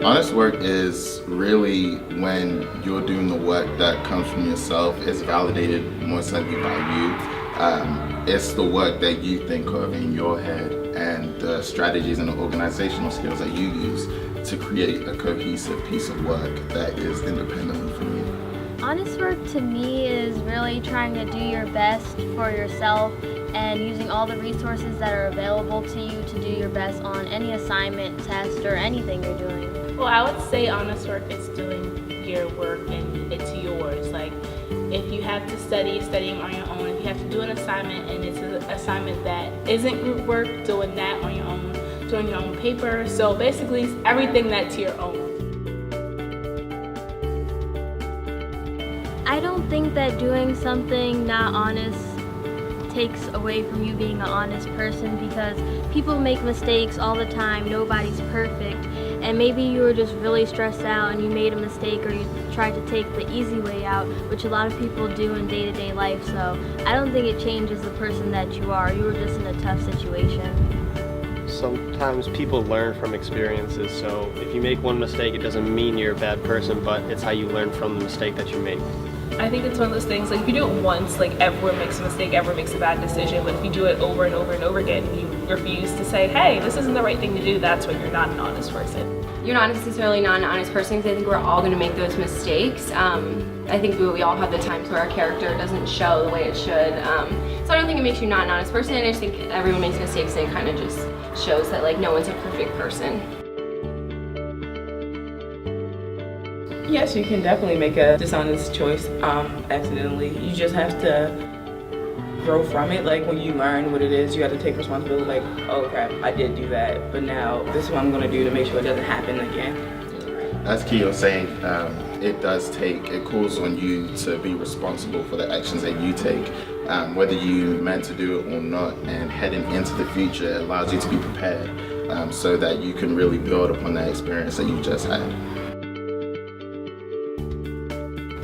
Honest work is really when you're doing the work that comes from yourself, is validated more simply by you. It's the work that you think of in your head and the strategies and the organizational skills that you use to create a cohesive piece of work that is independently from you. Honest work to me is really trying to do your best for yourself and using all the resources that are available to you to do your best on any assignment, test, or anything you're doing. Well, I would say honest work is doing your work and it's yours. Like, if you have to studying on your own. If you have to do an assignment and it's an assignment that isn't group work, doing that on your own, doing your own paper. So basically, everything that's your own. I don't think that doing something not honest takes away from you being an honest person, because people make mistakes all the time. Nobody's perfect, and maybe you were just really stressed out and you made a mistake, or you tried to take the easy way out, which a lot of people do in day-to-day life. So I don't think it changes the person that you are. You were just in a tough situation. Sometimes people learn from experiences, so if you make one mistake, it doesn't mean you're a bad person, but it's how you learn from the mistake that you make. I think it's one of those things, like if you do it once, like everyone makes a mistake, everyone makes a bad decision, but if you do it over and over and over again, you refuse to say, hey, this isn't the right thing to do, that's when you're not an honest person. You're not necessarily not an honest person, because I think we're all going to make those mistakes. I think we all have the times where our character doesn't show the way it should. So I don't think it makes you not an honest person. I just think everyone makes mistakes, and it kind of just shows that like no one's a perfect person. Yes, you can definitely make a dishonest choice accidentally. You just have to grow from it. Like when you learn what it is, you have to take responsibility. Like, oh crap, I did do that, but now this is what I'm going to do to make sure it doesn't happen again. As Keo was saying, it calls on you to be responsible for the actions that you take, whether you meant to do it or not, and heading into the future, it allows you to be prepared so that you can really build upon that experience that you just had.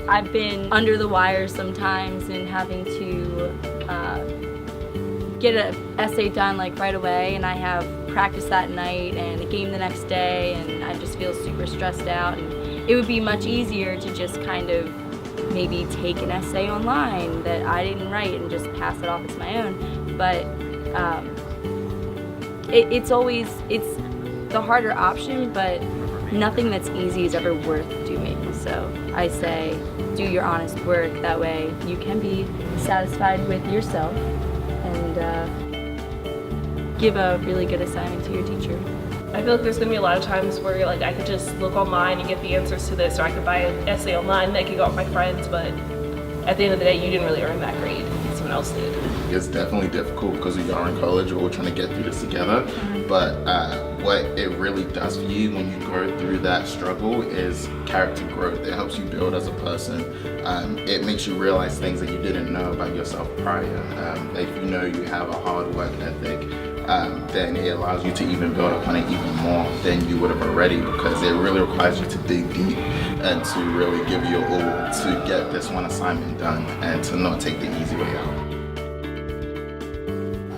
I've been under the wire sometimes and having to get an essay done like right away, and I have practice that night and a game the next day, and I just feel super stressed out. And it would be much easier to just kind of maybe take an essay online that I didn't write and just pass it off as my own. But it's the harder option, but nothing that's easy is ever worth doing. So I say, do your honest work. That way you can be satisfied with yourself and give a really good assignment to your teacher. I feel like there's going to be a lot of times where like I could just look online and get the answers to this, or I could buy an essay online and I could go with my friends, but at the end of the day you didn't really earn that grade. Someone else did. It's definitely difficult because we are in college, we're all trying to get through this together, but what it really does for you when you go through that struggle is character growth. It helps you build as a person. It makes you realize things that you didn't know about yourself prior. If you know you have a hard work ethic, then it allows you to even build upon it even more than you would have already, because it really requires you to dig deep and to really give your all to get this one assignment done and to not take the easy way out.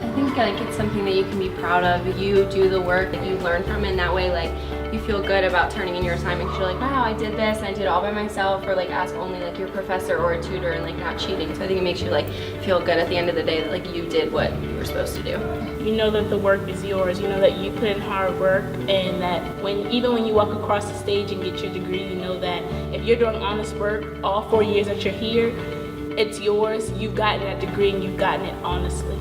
I think like it's something that you can be proud of. You do the work that you learn from it, and that way like you feel good about turning in your assignment, because you're like, wow, I did this and I did it all by myself, or like ask only like your professor or a tutor and like not cheating. So I think it makes you like feel good at the end of the day that like you did what you were supposed to do. You know that the work is yours, you know that you put in hard work, and that even when you walk across the stage and get your degree, you know that if you're doing honest work all 4 years that you're here, it's yours. You've gotten that degree and you've gotten it honestly.